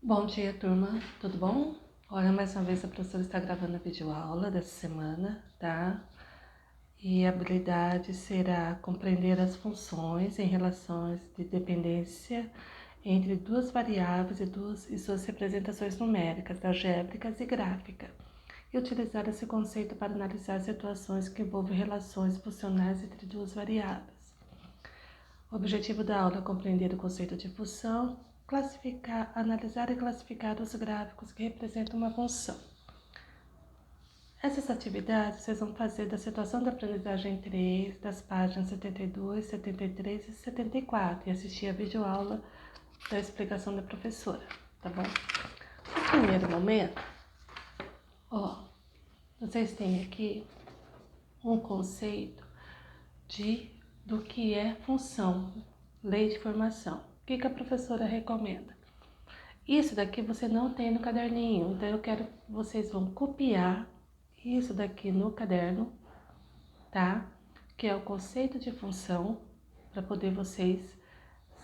Bom dia, turma. Tudo bom? Olha, mais uma vez a professora está gravando a videoaula dessa semana, tá? E a habilidade será compreender as funções em relações de dependência entre duas variáveis e suas representações numéricas, algébricas e gráficas, e utilizar esse conceito para analisar situações que envolvem relações funcionais entre duas variáveis. O objetivo da aula é compreender o conceito de função, classificar, analisar e classificar os gráficos que representam uma função. Essas atividades vocês vão fazer da situação da aprendizagem 3, das páginas 72, 73 e 74, e assistir a videoaula da explicação da professora, tá bom? No primeiro momento, vocês têm aqui um conceito do que é função, lei de formação. O que a professora recomenda? Isso daqui você não tem no caderninho, então eu quero que vocês vão copiar isso daqui no caderno, tá? Que é o conceito de função, para poder vocês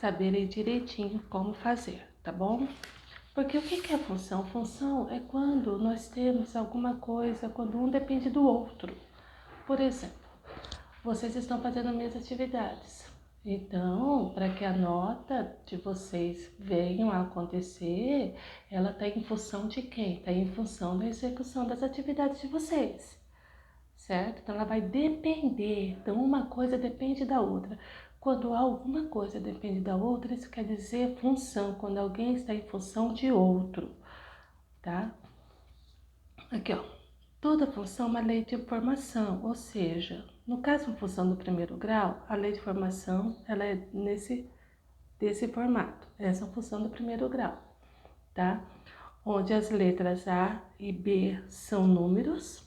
saberem direitinho como fazer, tá bom? Porque o que é função? Função é quando nós temos alguma coisa, quando um depende do outro. Por exemplo, vocês estão fazendo as minhas atividades. Então, para que a nota de vocês venham a acontecer, ela está em função de quem? Está em função da execução das atividades de vocês, certo? Então, ela vai depender. Então, uma coisa depende da outra. Quando alguma coisa depende da outra, isso quer dizer função, quando alguém está em função de outro, tá? Aqui, ó. Toda função é uma lei de formação, ou seja, no caso de função do primeiro grau, a lei de formação ela é desse formato. Essa é a função do primeiro grau, tá? Onde as letras A e B são números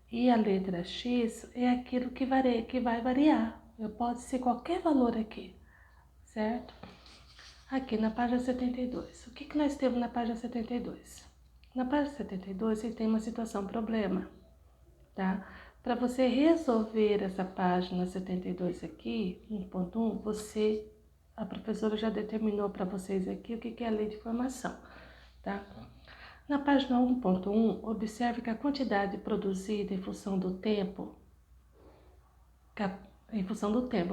e a letra X é aquilo que vai variar. Pode ser qualquer valor aqui, certo? Aqui na página 72. O que nós temos na página 72? Na página 72, você tem uma situação problema, tá? Para você resolver essa página 72 aqui, 1.1, a professora já determinou para vocês aqui o que é a lei de formação, tá? Na página 1.1, observe que a quantidade produzida em função do tempo,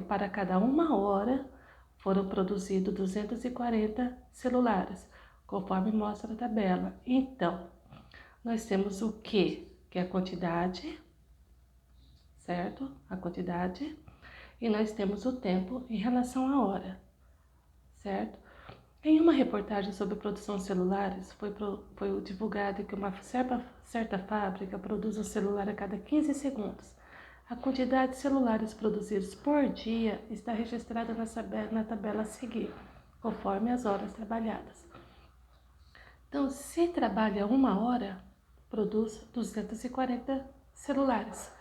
para cada uma hora, foram produzidos 240 celulares, conforme mostra a tabela. Então, nós temos o Q, que é a quantidade, certo? A quantidade. E nós temos o tempo em relação à hora, certo? Em uma reportagem sobre produção de celulares, foi divulgado que uma certa fábrica produz um celular a cada 15 segundos. A quantidade de celulares produzidos por dia está registrada na tabela a seguir, conforme as horas trabalhadas. Então, se trabalha 1 hora, produz 240 celulares.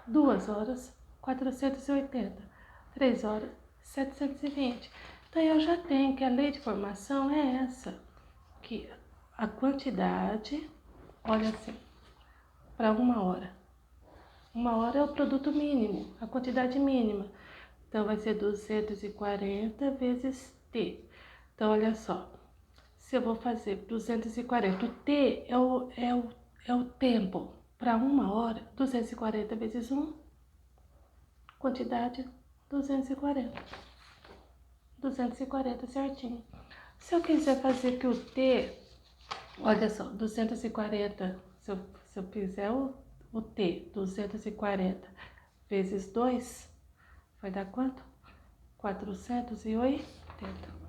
2 horas, 480. 3 horas, 720. Então, eu já tenho que a lei de formação é essa, que a quantidade, olha assim, para 1 hora. 1 hora é o produto mínimo, a quantidade mínima. Então, vai ser 240 vezes T. Então, olha só, se eu vou fazer 240, o T é o tempo. Para 1 hora, 240 vezes 1, quantidade 240. 240 certinho. Se eu quiser fazer que o T, olha só, 240, se eu fizer o T, 240 vezes 2, vai dar quanto? 480.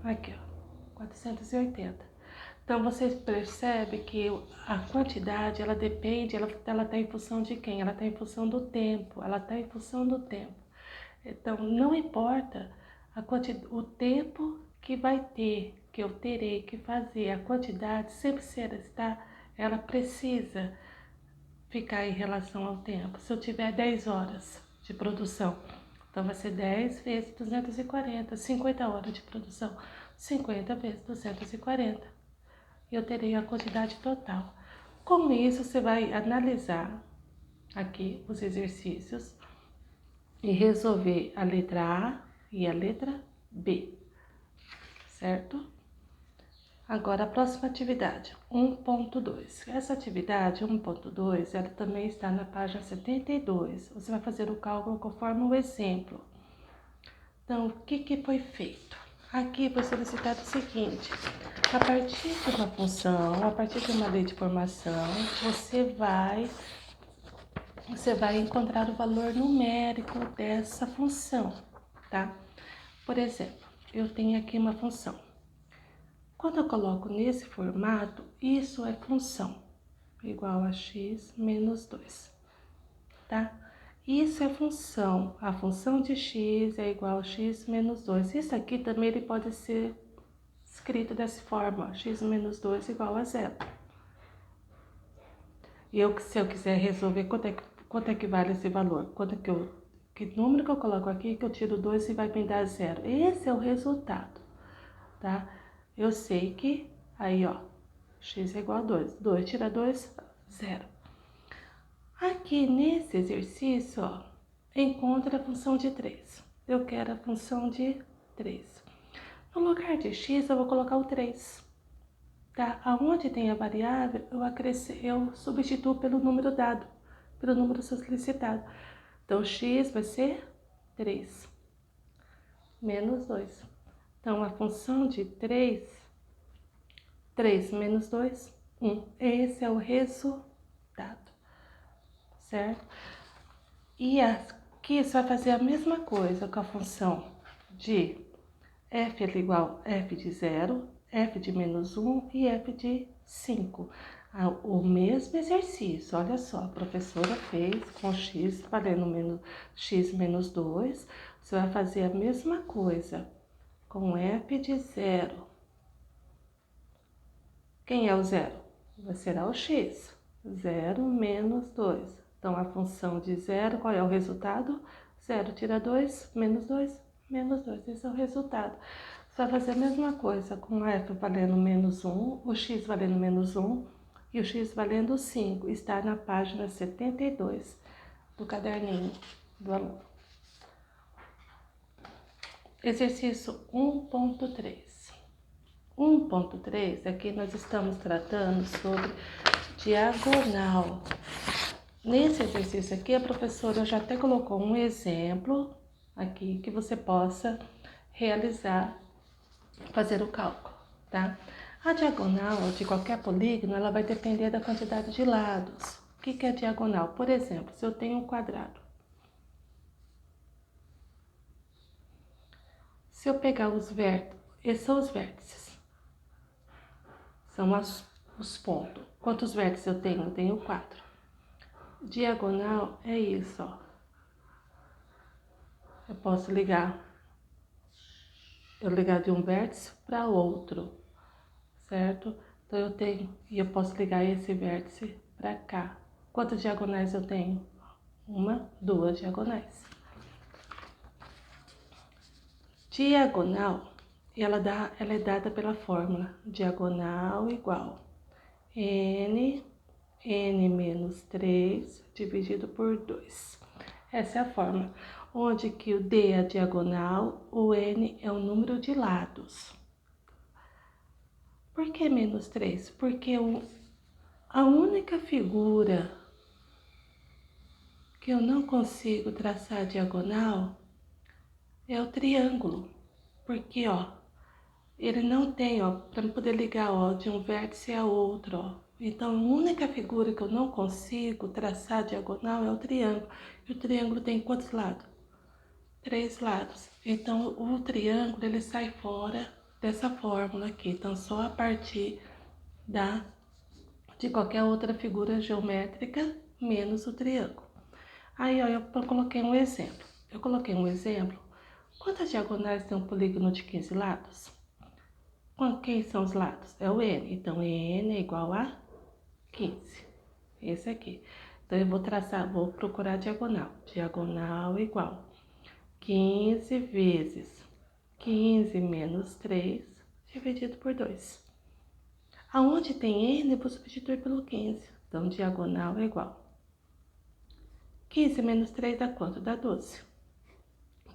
Aqui, ó, 480. Então, vocês percebem que a quantidade, ela depende, ela está em função de quem? Ela está em função do tempo, ela está em função do tempo. Então, não importa o tempo que vai ter, que eu terei que fazer, a quantidade sempre será, ela precisa ficar em relação ao tempo. Se eu tiver 10 horas de produção, então vai ser 10 vezes 240, 50 horas de produção, 50 vezes 240. Eu terei a quantidade total. Com isso, você vai analisar aqui os exercícios e resolver a letra A e a letra B, certo? Agora, a próxima atividade, 1.2. Essa atividade, 1.2, ela também está na página 72. Você vai fazer o cálculo conforme o exemplo. Então, o que foi feito? Aqui foi solicitado o seguinte: a partir de uma função, a partir de uma lei de formação, você vai encontrar o valor numérico dessa função, tá? Por exemplo, eu tenho aqui uma função. Quando eu coloco nesse formato, isso é função, igual a x menos 2, tá? Isso é função, a função de x é igual a x menos 2. Isso aqui também ele pode ser escrito dessa forma, x menos 2 igual a 0. E se eu quiser resolver quanto é que vale esse valor, que número que eu coloco aqui, que eu tiro 2 e vai me dar 0. Esse é o resultado, tá? Eu sei que, aí ó, x é igual a 2. 2 tira 2, 0. Aqui nesse exercício, ó, encontra a função de 3. Eu quero a função de 3. No lugar de x, eu vou colocar o 3. Tá? Aonde tem a variável, eu substituo pelo número dado, pelo número solicitado. Então, x vai ser 3 menos 2. Então, a função de 3 menos 2, 1. Esse é o resultado, certo? E aqui você vai fazer a mesma coisa com a função de f é igual a f de 0, f de menos 1 e f de 5. O mesmo exercício, olha só, a professora fez com x valendo x menos 2. Você vai fazer a mesma coisa com f de 0. Quem é o 0? Será o x. 0 menos 2. Então, a função de 0, qual é o resultado? 0 tira 2, menos 2, menos 2. Esse é o resultado. Você vai fazer a mesma coisa com f valendo menos 1, o x valendo menos 1 e o x valendo 5. Está na página 72 do caderninho do aluno. Exercício 1.3. 1.3, aqui nós estamos tratando sobre diagonal. Nesse exercício aqui, a professora já até colocou um exemplo aqui que você possa realizar, fazer o cálculo, tá? A diagonal de qualquer polígono, ela vai depender da quantidade de lados. O que é diagonal? Por exemplo, se eu tenho um quadrado. Se eu pegar os vértices, esses são os vértices. São os pontos. Quantos vértices eu tenho? Eu tenho 4. Diagonal é isso, ó. Eu posso ligar de um vértice para outro, certo? Então, eu posso ligar esse vértice para cá. Quantas diagonais eu tenho? 1, 2 diagonais. Diagonal, ela é dada pela fórmula diagonal igual n menos 3 dividido por 2. Essa é a fórmula, onde que o D é a diagonal, o N é o número de lados. Por que menos 3? Porque a única figura que eu não consigo traçar a diagonal é o triângulo. Porque, ó, ele não tem, ó, para poder ligar, ó, de um vértice a outro, ó. Então, a única figura que eu não consigo traçar a diagonal é o triângulo. E o triângulo tem quantos lados? 3 lados. Então, o triângulo, ele sai fora dessa fórmula aqui. Então, só a partir de qualquer outra figura geométrica, menos o triângulo. Aí, ó, eu coloquei um exemplo. Quantas diagonais tem um polígono de 15 lados? Quem são os lados? É o N. Então, N é igual a 15. Esse aqui. Então, eu vou procurar a diagonal. Diagonal igual 15 vezes 15 menos 3 dividido por 2. Aonde tem N, eu vou substituir pelo 15. Então, diagonal é igual 15 menos 3 dá quanto? Dá 12.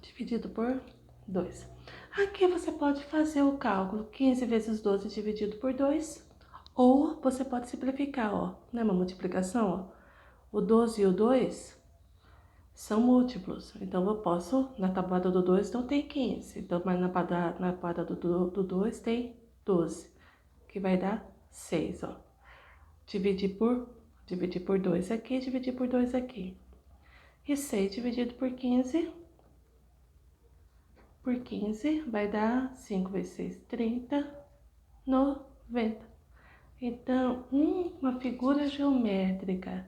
Dividido por 2. Aqui você pode fazer o cálculo 15 vezes 12 dividido por 2, ou você pode simplificar, ó, não é uma multiplicação, ó. O 12 e o 2 são múltiplos, então eu posso, na tabuada do 2 não tem 15, então, mas na tabuada do 2 tem 12, que vai dar 6, ó. Dividir por 2 aqui, dividir por 2 aqui. E 6 dividido por 15 vai dar 5 vezes 6, 30, 90. Então, uma figura geométrica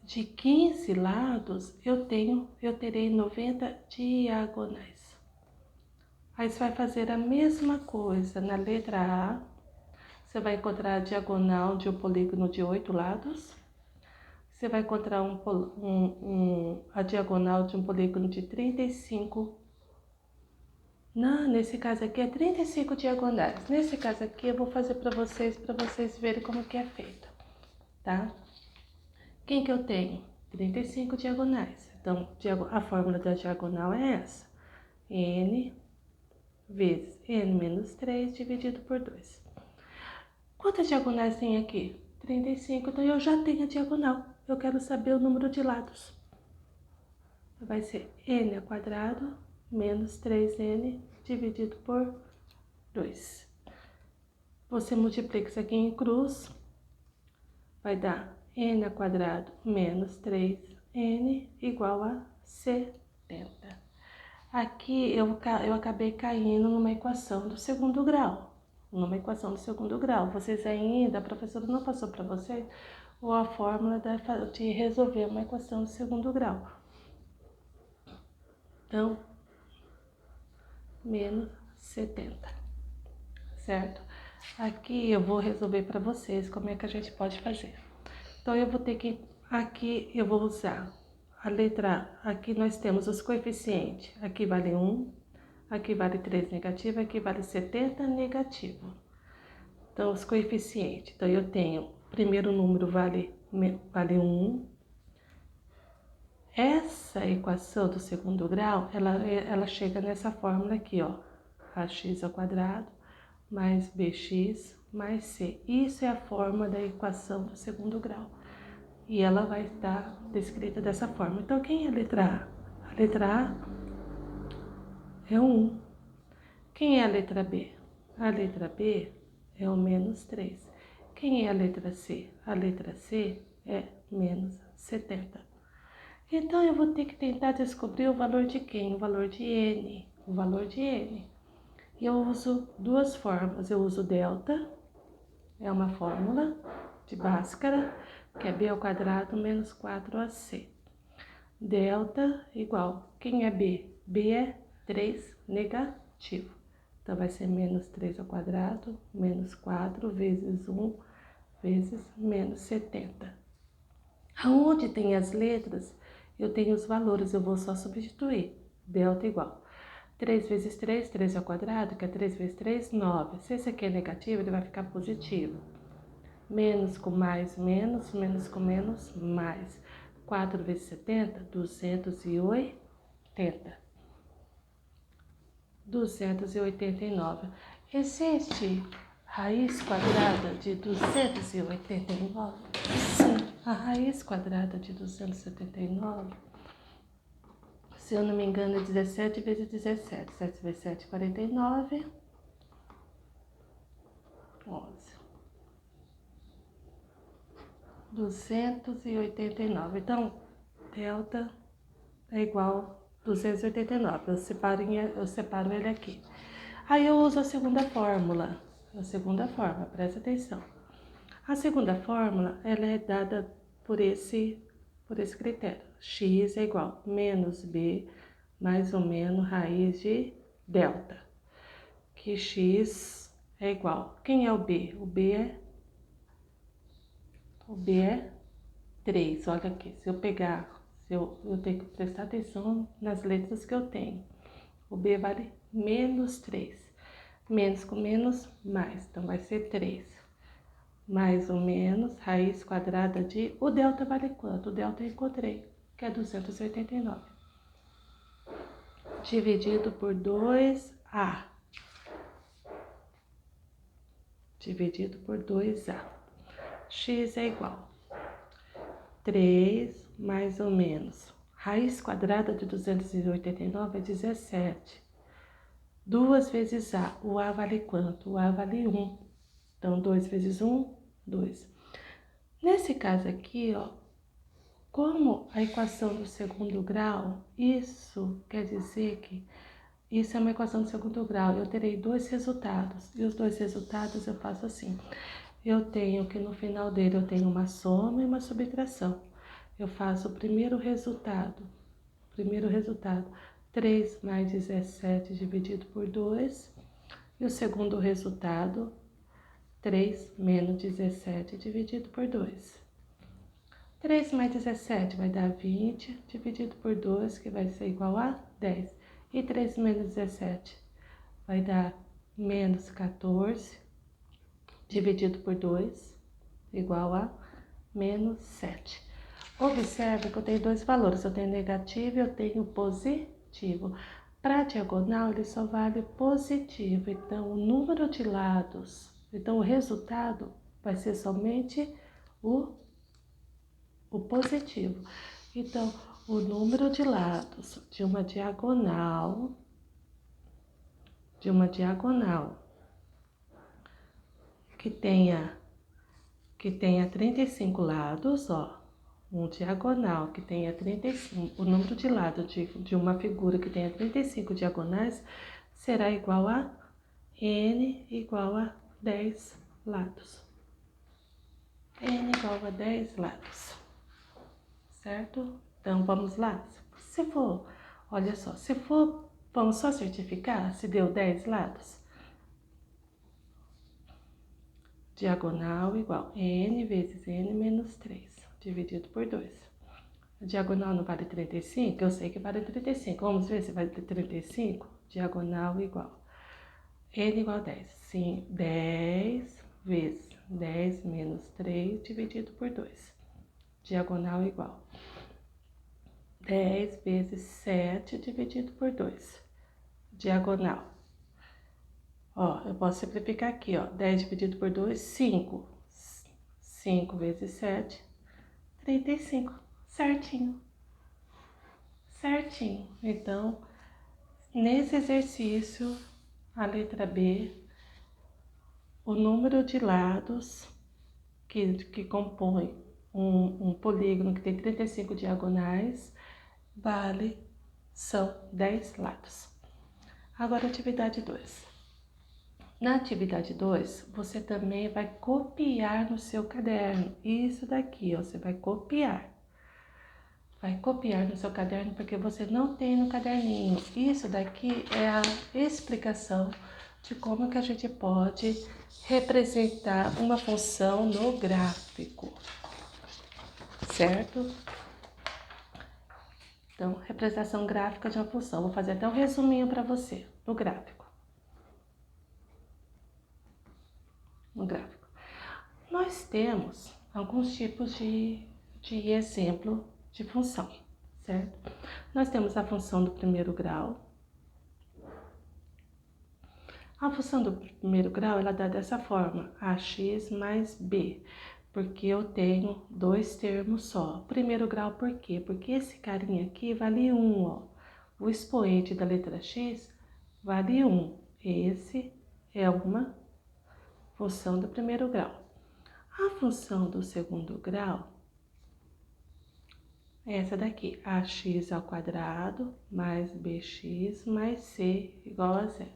de 15 lados, eu terei 90 diagonais. Aí você vai fazer a mesma coisa na letra A. Você vai encontrar a diagonal de um polígono de 8 lados. Você vai encontrar a diagonal de um polígono de 35. Não, nesse caso aqui é 35 diagonais. Nesse caso aqui eu vou fazer para vocês verem como que é feito, tá? Quem que eu tenho? 35 diagonais. Então, a fórmula da diagonal é essa. N vezes N menos 3 dividido por 2. Quantas diagonais tem aqui? 35, então eu já tenho a diagonal. Eu quero saber o número de lados. Vai ser N ao quadrado menos 3N dividido por 2. Você multiplica isso aqui em cruz, vai dar N ao quadrado menos 3N igual a 70. Aqui eu acabei caindo numa equação do segundo grau. Vocês ainda, a professora não passou para vocês a fórmula de resolver uma equação do segundo grau. Então, menos 70, certo? Aqui eu vou resolver para vocês como é que a gente pode fazer. Então, eu vou ter que, aqui eu vou usar a letra A. Aqui nós temos os coeficientes. Aqui vale 1, aqui vale 3 negativo, aqui vale 70 negativo. Então, os coeficientes. Então, eu tenho, o primeiro número vale 1. Essa equação do segundo grau, ela chega nessa fórmula aqui, ó. Ax ao quadrado mais bx mais c. Isso é a forma da equação do segundo grau. E ela vai estar descrita dessa forma. Então, quem é a letra A? A letra A é o 1. Quem é a letra B? A letra B é o menos 3. Quem é a letra C? A letra C é menos 70. Então, eu vou ter que tentar descobrir o valor de quem? O valor de N. O valor de N. E eu uso duas fórmulas. Eu uso delta, é uma fórmula de Bhaskara, que é B ao quadrado menos 4AC. Delta igual, quem é B? B é 3 negativo. Então, vai ser menos 3 ao quadrado, menos 4 vezes 1 vezes menos 70. Aonde tem as letras, eu tenho os valores, eu vou só substituir. Delta igual 3 vezes 3, 3 ao quadrado, que é 3 vezes 3, 9. Se esse aqui é negativo, ele vai ficar positivo. Menos com mais, menos, menos com menos, mais. 4 vezes 70, 280. 289. Existe raiz quadrada de 289? Sim, a raiz quadrada de 279, se eu não me engano, é 17 vezes 17. 7 vezes 7, 49. 11. 289. Então, delta é igual a 289. Eu separo ele aqui. Aí eu uso a segunda fórmula. Presta atenção. A segunda fórmula, ela é dada por esse critério. X é igual a menos B mais ou menos raiz de delta. Que X é igual. Quem é o B? O B é 3. Olha aqui, se eu tenho que prestar atenção nas letras que eu tenho. O B vale menos 3. Menos com menos, mais. Então, vai ser 3. Mais ou menos, raiz quadrada de... O delta vale quanto? O delta eu encontrei, que é 289. Dividido por 2 A dividido por 2A. X é igual 3 mais ou menos. Raiz quadrada de 289 é 17. 2 vezes A. O A vale quanto? O A vale 1. Então, 2 vezes 1, 2. Nesse caso aqui, ó, como a equação do segundo grau, isso quer dizer que isso é uma equação do segundo grau. Eu terei dois resultados. E os dois resultados eu faço assim. Eu tenho que no final dele eu tenho uma soma e uma subtração. Eu faço o primeiro resultado. 3 mais 17 dividido por 2. E o segundo resultado, 3 menos 17 dividido por 2. 3 mais 17 vai dar 20, dividido por 2, que vai ser igual a 10. E 3 menos 17 vai dar menos 14, dividido por 2, igual a menos 7. Observe que eu tenho dois valores, eu tenho negativo e eu tenho positivo. Para a diagonal, ele só vale positivo, então o número de lados, então o resultado vai ser somente o positivo. Então, o número de lados de uma diagonal que tenha 35 lados, ó, um diagonal que tenha 35, o número de lados de uma figura que tenha 35 diagonais será igual a n igual a 10 lados. N igual a 10 lados. Certo? Então, vamos lá. Se for, olha só, se for, vamos só certificar se deu 10 lados. Diagonal igual n vezes n menos 3, dividido por 2. A diagonal não vale 35? Eu sei que vale 35. Vamos ver se vale 35? Diagonal igual n igual a 10. Sim, 10 vezes 10 menos 3, dividido por 2. Diagonal igual 10 vezes 7 dividido por 2. Diagonal. Ó, eu posso simplificar aqui, ó. 10 dividido por 2, 5. 5 vezes 7, 35. Certinho. Certinho. Então, nesse exercício, a letra B, o número de lados que compõe um polígono que tem 35 diagonais são 10 lados. Agora, atividade 2. Na atividade 2, você também vai copiar no seu caderno. Isso daqui, ó, você vai copiar. Vai copiar no seu caderno porque você não tem no caderninho. Isso daqui é a explicação de como que a gente pode representar uma função no gráfico. Certo? Então, representação gráfica de uma função. Vou fazer até um resuminho para você no gráfico. Nós temos alguns tipos de exemplo de função, certo? Nós temos a função do primeiro grau. A função do primeiro grau, ela dá dessa forma, ax mais b, porque eu tenho dois termos só. Primeiro grau por quê? Porque esse carinha aqui vale 1, ó. O expoente da letra x vale 1. Esse é uma função do primeiro grau. A função do segundo grau é essa daqui, ax ao quadrado mais bx mais c igual a 0.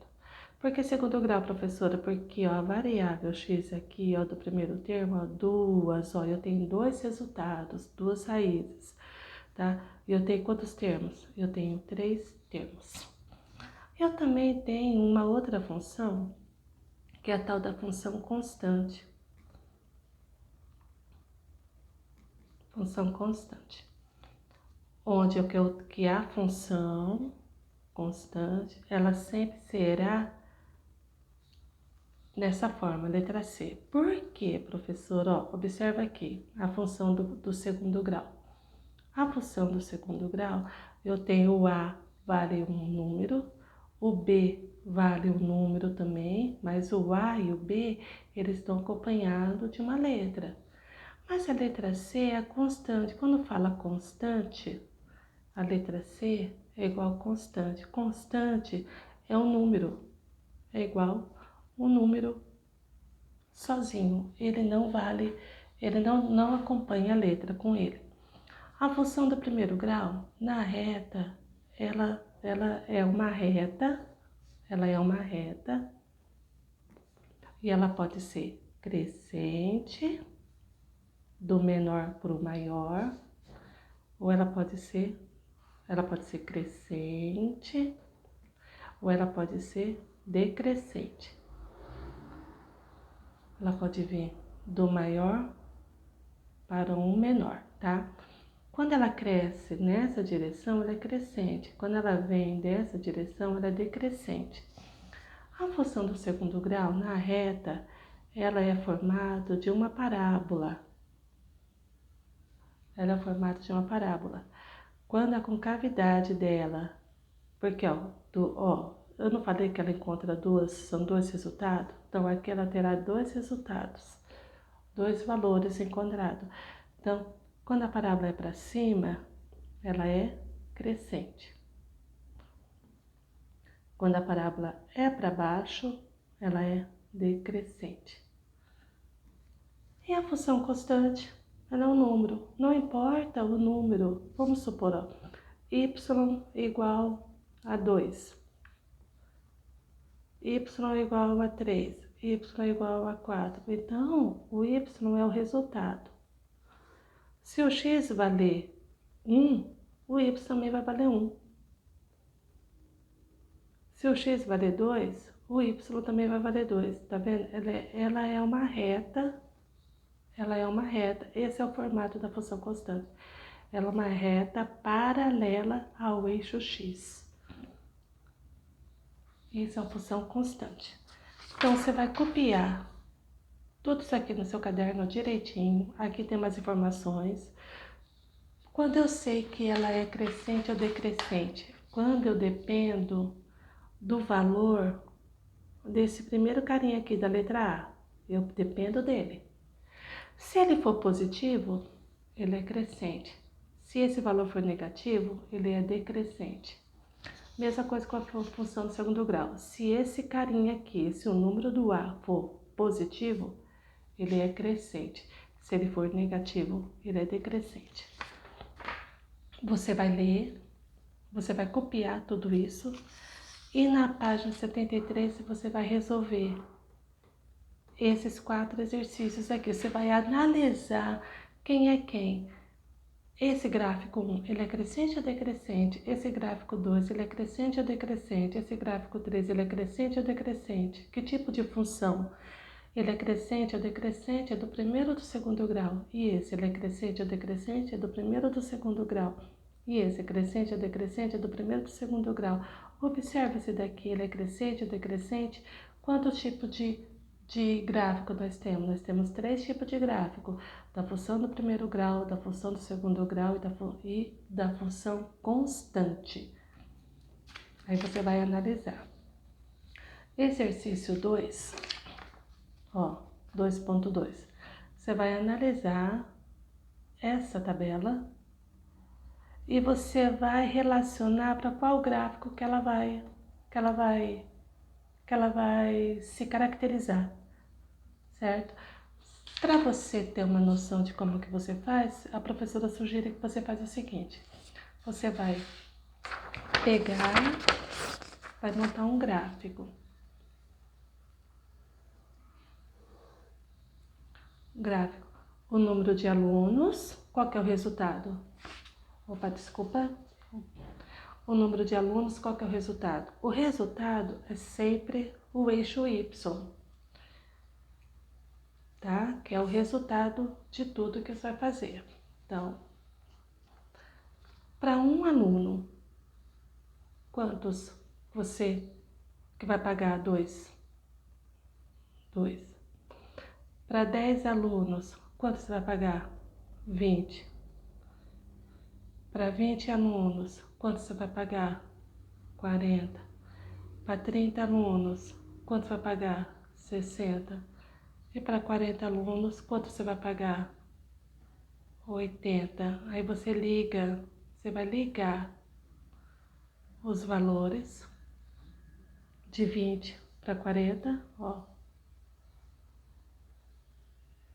Por que segundo grau, professora? Porque ó, a variável x aqui, ó, do primeiro termo, ó, duas, ó, eu tenho dois resultados, duas raízes, tá? E eu tenho quantos termos? Eu tenho 3 termos. Eu também tenho uma outra função, que é a tal da função constante. Função constante. Onde que a função constante, ela sempre será dessa forma, letra C. Por quê, professor? Ó, observa aqui a função do segundo grau. A função do segundo grau, eu tenho o A vale um número, o B vale o número também, mas o A e o B, eles estão acompanhados de uma letra. Mas a letra C é a constante. Quando fala constante, a letra C é igual a constante. Constante é um número, é igual um número sozinho. Ele não vale, ele não acompanha a letra com ele. A função do primeiro grau, na reta, ela é uma reta, e ela pode ser crescente, do menor para o maior, ou ela pode ser crescente, ou ela pode ser decrescente. Ela pode vir do maior para um menor, tá? Quando ela cresce nessa direção, ela é crescente. Quando ela vem dessa direção, ela é decrescente. A função do segundo grau, na reta, ela é formada de uma parábola. Ela é formada de uma parábola. Quando a concavidade dela, porque eu não falei que ela encontra são dois resultados? Então aqui ela terá dois resultados, dois valores encontrados. Então, quando a parábola é para cima, ela é crescente. Quando a parábola é para baixo, ela é decrescente. E a função constante, ela é um número. Não importa o número, vamos supor, y igual a 2, y igual a 3, y igual a 4. Então, o y é o resultado. Se o x valer 1, o y também vai valer 1. Se o x valer 2, o y também vai valer 2. Tá vendo? Ela é uma reta. Esse é o formato da função constante. Ela é uma reta paralela ao eixo x. Isso é uma função constante. Então, você vai copiar tudo isso aqui no seu caderno direitinho. Aqui tem umas informações. Quando eu sei que ela é crescente ou decrescente? Quando eu dependo do valor desse primeiro carinha aqui da letra A. Eu dependo dele. Se ele for positivo, ele é crescente. Se esse valor for negativo, ele é decrescente. Mesma coisa com a função do segundo grau. Se esse carinha aqui, se o número do A for positivo, ele é crescente. Se ele for negativo, ele é decrescente. Você vai ler, você vai copiar tudo isso e na página 73 você vai resolver esses 4 exercícios aqui. Você vai analisar quem é quem. Esse gráfico 1, ele é crescente ou decrescente? Esse gráfico 2, ele é crescente ou decrescente? Esse gráfico 3, ele é crescente ou decrescente? Que tipo de função? Ele é crescente ou decrescente? É do primeiro ou do segundo grau? E esse, ele é crescente ou decrescente? É do primeiro ou do segundo grau? E esse, é crescente ou decrescente? É do primeiro ou do segundo grau? Observe esse daqui, ele é crescente ou decrescente? Quantos tipos de gráfico nós temos? Nós temos 3 tipos de gráfico: da função do primeiro grau, da função do segundo grau e da função constante. Aí você vai analisar. Exercício 2, 2.2. Você vai analisar essa tabela e você vai relacionar para qual gráfico que ela vai se caracterizar, certo? Para você ter uma noção de como que você faz, a professora sugere que você faça o seguinte: você vai vai montar um gráfico. O número de alunos, qual que é o resultado? Desculpa. O número de alunos, qual que é o resultado? O resultado é sempre o eixo Y, tá? Que é o resultado de tudo que você vai fazer. Então, para um aluno, quantos você que vai pagar? 2. Para 10 alunos, quanto você vai pagar? 20. Para 20 alunos, quanto você vai pagar? 40. Para 30 alunos, quanto vai pagar? 60. E para 40 alunos, quanto você vai pagar? 80. Aí você vai ligar os valores de 20 para 40, ó.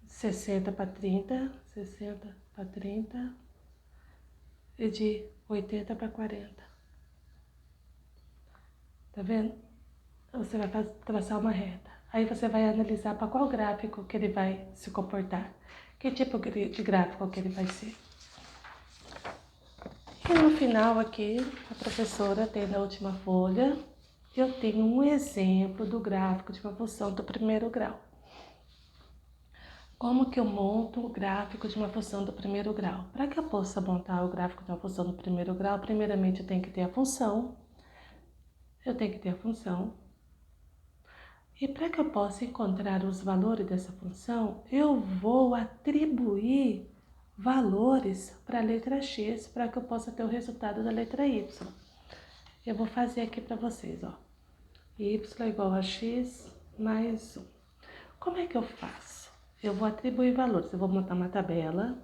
60 para 30, 60 para 30 e de 80 para 40. Tá vendo? Você vai traçar uma reta. Aí você vai analisar para qual gráfico que ele vai se comportar. Que tipo de gráfico que ele vai ser. E no final aqui, a professora tem na última folha, eu tenho um exemplo do gráfico de uma função do primeiro grau. Como que eu monto o gráfico de uma função do primeiro grau? Para que eu possa montar o gráfico de uma função do primeiro grau, primeiramente eu tenho que ter a função. E para que eu possa encontrar os valores dessa função, eu vou atribuir valores para a letra x, para que eu possa ter o resultado da letra y. Eu vou fazer aqui para vocês, ó. Y igual a x mais 1. Como é que eu faço? Eu vou atribuir valores. Eu vou montar uma tabela.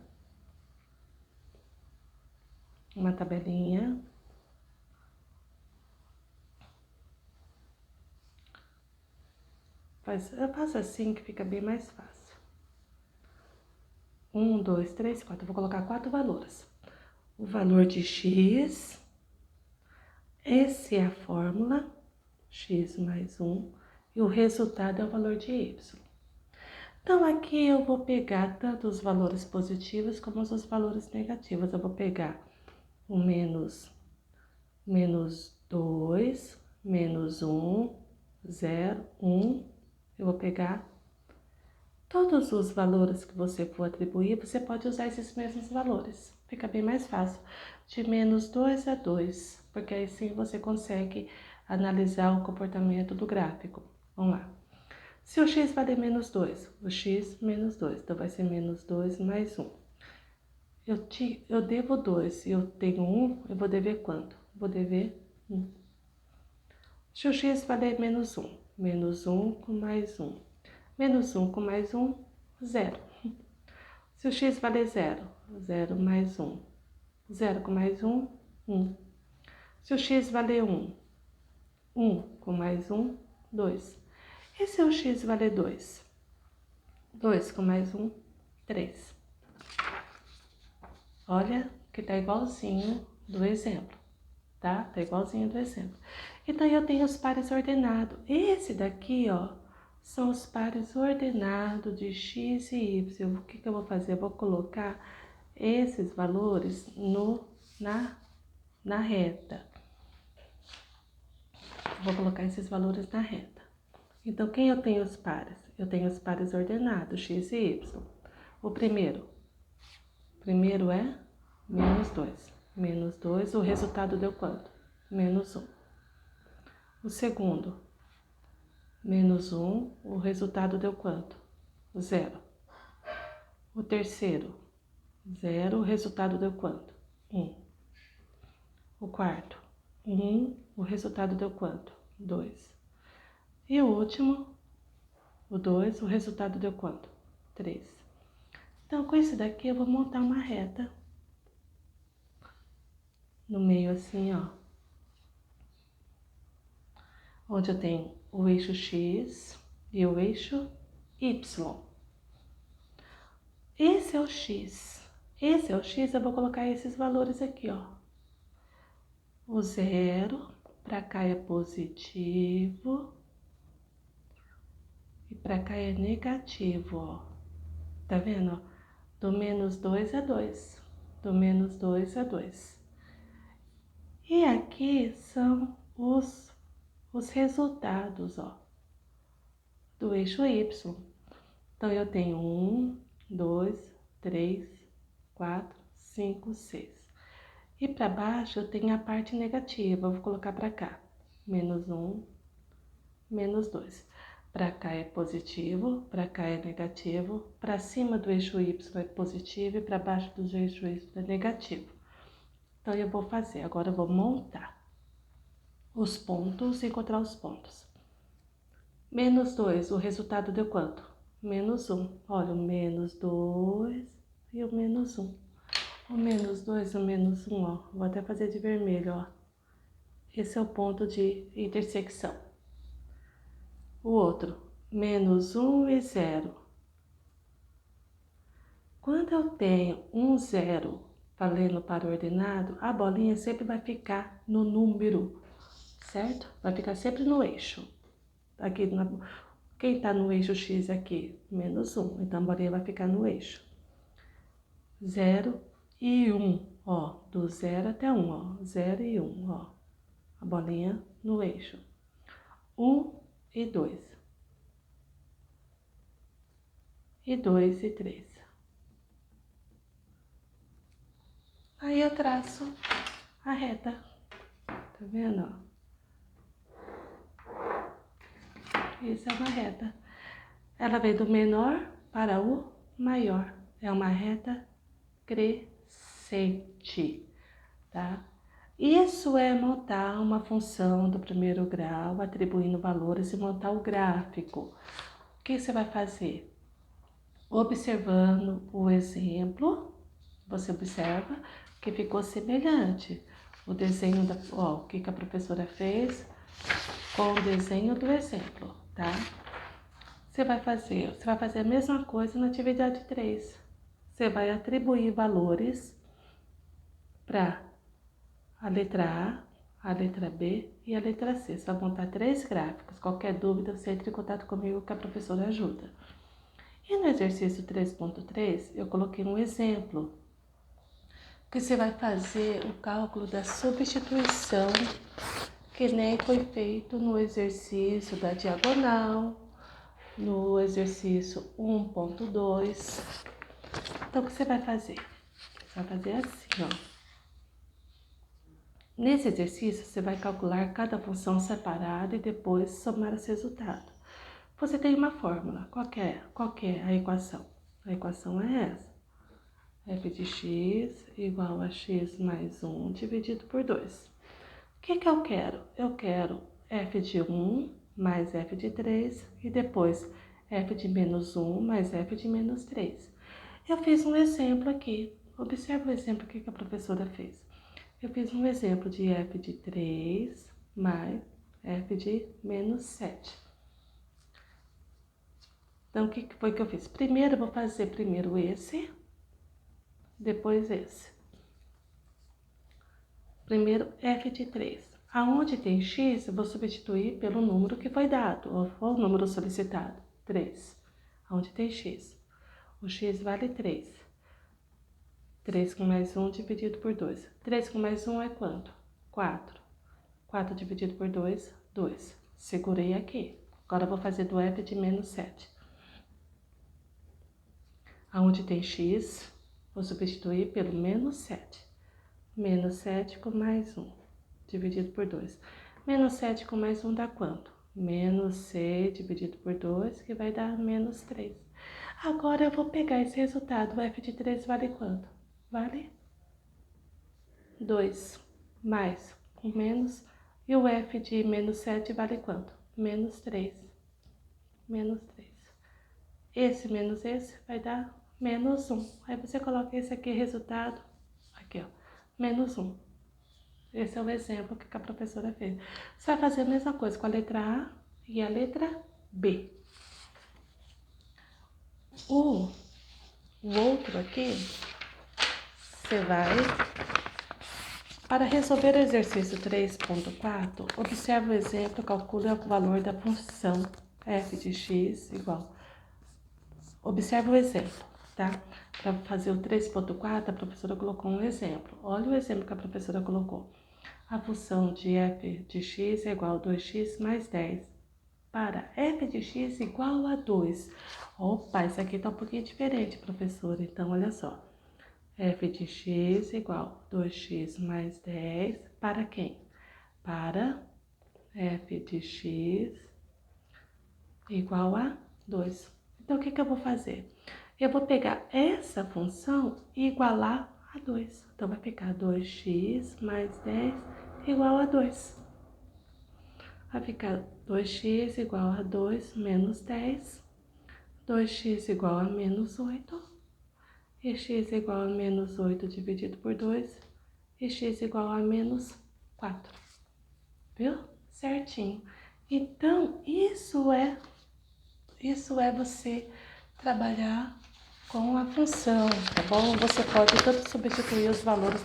Uma tabelinha. Eu faço assim que fica bem mais fácil. 1, 2, 3, 4. Eu vou colocar 4 valores. O valor de x. Essa é a fórmula. X mais 1. E o resultado é o valor de y. Então, aqui eu vou pegar tanto os valores positivos como os valores negativos. Eu vou pegar o menos 2, menos 1, 0, 1. Eu vou pegar todos os valores que você for atribuir, você pode usar esses mesmos valores. Fica bem mais fácil. De menos 2 a 2, porque aí sim você consegue analisar o comportamento do gráfico. Vamos lá. Se o x valer menos 2, o x menos 2, então vai ser menos 2 mais 1. Eu devo 2 e eu tenho 1, eu vou dever quanto? Vou dever 1. Se o x valer menos 1 com mais 1. Menos 1 com mais 1, 0. Se o x valer 0, 0 mais 1. 0 com mais 1, 1. Se o x valer 1, 1 com mais 1, 2. E se o x valer 2? 2 com mais 1, 3. Olha que tá igualzinho do exemplo, tá? Tá igualzinho do exemplo. Então, eu tenho os pares ordenados. Esse daqui, ó, são os pares ordenados de x e y. O que eu vou fazer? Eu vou colocar esses valores na reta. Vou colocar esses valores na reta. Então, quem eu tenho os pares? Eu tenho os pares ordenados, x e y. O primeiro é menos 2. Menos 2, o resultado deu quanto? Menos 1. O segundo, menos 1, o resultado deu quanto? 0. O terceiro, 0, o resultado deu quanto? 1. O quarto, 1, o resultado deu quanto? 2. E o último, o 2, o resultado deu quanto? 3. Então, com esse daqui, eu vou montar uma reta no meio assim, ó. Onde eu tenho o eixo X e o eixo Y. Esse é o X. Esse é o X, eu vou colocar esses valores aqui, ó. O 0, pra cá é positivo. E pra cá é negativo, ó. Tá vendo, ó? Do menos 2 a 2. Do menos 2 a 2. E aqui são os resultados, ó, do eixo Y. Então, eu tenho 1, 2, 3, 4, 5, 6. E para baixo eu tenho a parte negativa, eu vou colocar para cá. Menos 1, menos 2. Para cá é positivo, para cá é negativo. Para cima do eixo Y é positivo e para baixo do eixo Y é negativo. Então, eu vou fazer, agora eu vou montar. os pontos e encontrar os pontos. Menos 2, o resultado deu quanto? Menos 1. Olha, o menos 2 e o menos 1. O menos 2 e o menos 1, ó. Vou até fazer de vermelho, ó. Esse é o ponto de intersecção. O outro, menos 1 e 0. Quando eu tenho um 0 valendo para o ordenado, a bolinha sempre vai ficar no número, certo? Vai ficar sempre no eixo. Aqui quem está no eixo X aqui? Menos 1. Então, a bolinha vai ficar no eixo. 0 e 1, ó. Do 0 até 1, ó. 0 e 1, ó. A bolinha no eixo. 1 e 2. E 2 e 3. Aí eu traço a reta. Tá vendo, ó? Isso é uma reta. Ela vem do menor para o maior. É uma reta crescente, tá? Isso é montar uma função do primeiro grau, atribuindo valores e montar o gráfico. O que você vai fazer? Observando o exemplo, você observa que ficou semelhante. O desenho, ó, o que a professora fez com o desenho do exemplo, tá? Você vai fazer a mesma coisa na atividade 3. Você vai atribuir valores para a letra A, a letra B e a letra C. Você vai montar 3 gráficos. Qualquer dúvida, você entra em contato comigo que a professora ajuda. E no exercício 3.3, eu coloquei um exemplo, que você vai fazer o cálculo da substituição, que nem foi feito no exercício da diagonal, no exercício 1.2. Então, o que você vai fazer? Você vai fazer assim, ó. Nesse exercício, você vai calcular cada função separada e depois somar os resultados. Você tem uma fórmula. Qual que é a equação? A equação é essa. F de x igual a x mais 1 dividido por 2. O que eu quero? Eu quero f de 1 mais f de 3 e depois f de menos 1 mais f de menos 3. Eu fiz um exemplo aqui. Observe o exemplo que a professora fez. Eu fiz um exemplo de f de 3 mais f de menos 7. Então, o que foi que eu fiz? Primeiro, eu vou fazer primeiro esse, depois esse. Primeiro, f de 3. Aonde tem x, eu vou substituir pelo número que foi dado, ou o número solicitado, 3. Aonde tem x. O x vale 3. 3 com mais 1 dividido por 2. 3 com mais 1 é quanto? 4. 4 dividido por 2, 2. Segurei aqui. Agora eu vou fazer do f de menos 7. Aonde tem x, vou substituir pelo menos 7. Menos 7 com mais 1, dividido por 2. Menos 7 com mais 1 dá quanto? Menos c dividido por 2, que vai dar menos 3. Agora eu vou pegar esse resultado. O f de 3 vale quanto? Vale 2. Mais com menos. E o f de menos 7 vale quanto? Menos 3. Menos 3. Esse menos esse vai dar menos 1. Aí você coloca esse aqui, resultado, aqui ó, menos 1. Esse é o exemplo que a professora fez. Você vai fazer a mesma coisa com a letra A e a letra B. O outro aqui, você vai... Para resolver o exercício 3.4, observe o exemplo, calcule o valor da função f de x igual. Observe o exemplo, tá? Para fazer o 3.4, a professora colocou um exemplo. Olha o exemplo que a professora colocou. A função de f de x é igual a 2x mais 10 para f de x igual a 2. Opa, isso aqui tá um pouquinho diferente, professora. Então, olha só. F de x igual a 2x mais 10 para quem? Para f de x igual a 2. Então, o que eu vou fazer? Eu vou pegar essa função e igualar a 2. Então, vai ficar 2x mais 10 igual a 2. vai ficar 2x igual a 2 menos 10, 2x igual a menos 8, e x igual a menos 8 dividido por 2, e x igual a menos 4. Viu? Certinho. Então, isso é você trabalhar com a função, tá bom? Você pode tanto substituir os valores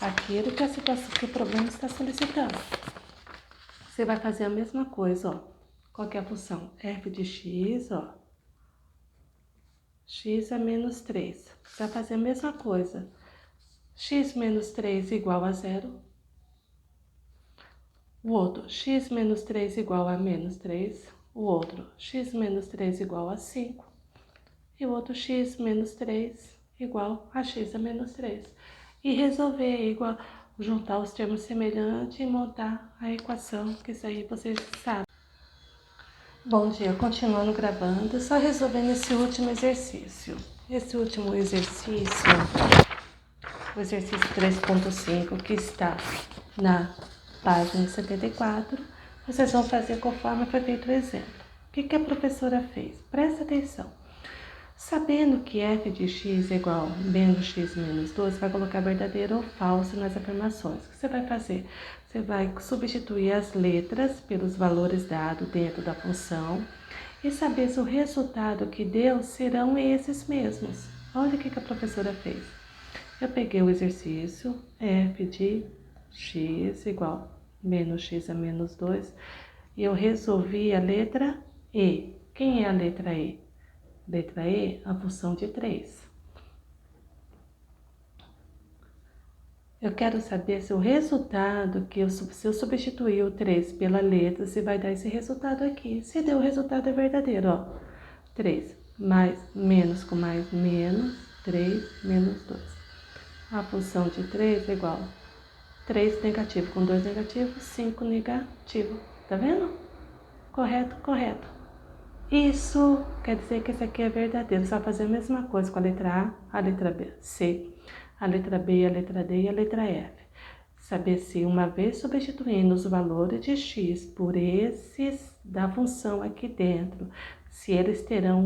aquilo que a situação, que o problema está solicitando. Você vai fazer a mesma coisa, ó. Qual que é a função? F de x, ó. X é menos 3. Você vai fazer a mesma coisa. X menos 3 igual a 0. O outro, x menos 3 igual a menos 3. O outro, x menos 3 igual a 5. E o outro, x menos 3 igual a x a menos 3. E resolver igual, juntar os termos semelhantes e montar a equação, que isso aí vocês sabem. Bom dia, continuando gravando, só resolvendo esse último exercício. Esse último exercício, o exercício 3.5, que está na página 74, vocês vão fazer conforme foi feito o exemplo. O que a professora fez? Presta atenção. Sabendo que f de x é igual a menos x menos 2, vai colocar verdadeiro ou falso nas afirmações. O que você vai fazer? Você vai substituir as letras pelos valores dados dentro da função e saber se o resultado que deu serão esses mesmos. Olha o que a professora fez. Eu peguei o exercício f de x igual a menos x a menos 2 e eu resolvi a letra E. Quem é a letra E? Letra E, a função de 3. Eu quero saber se o resultado, se eu substituir o 3 pela letra, se vai dar esse resultado aqui. Se deu o resultado é verdadeiro, ó. 3 mais menos com mais menos, 3 menos 2. A função de 3 é igual a 3 negativo com 2 negativo, 5 negativo. Tá vendo? Correto, correto. Isso quer dizer que esse aqui é verdadeiro. Você vai fazer a mesma coisa com a letra A, a letra B, C, a letra B, a letra D e a letra F. Saber se uma vez substituindo os valores de x por esses da função aqui dentro, se eles terão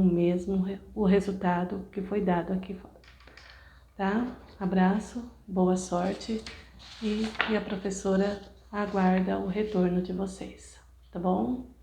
o resultado que foi dado aqui fora. Tá? Abraço, boa sorte e a professora aguarda o retorno de vocês. Tá bom?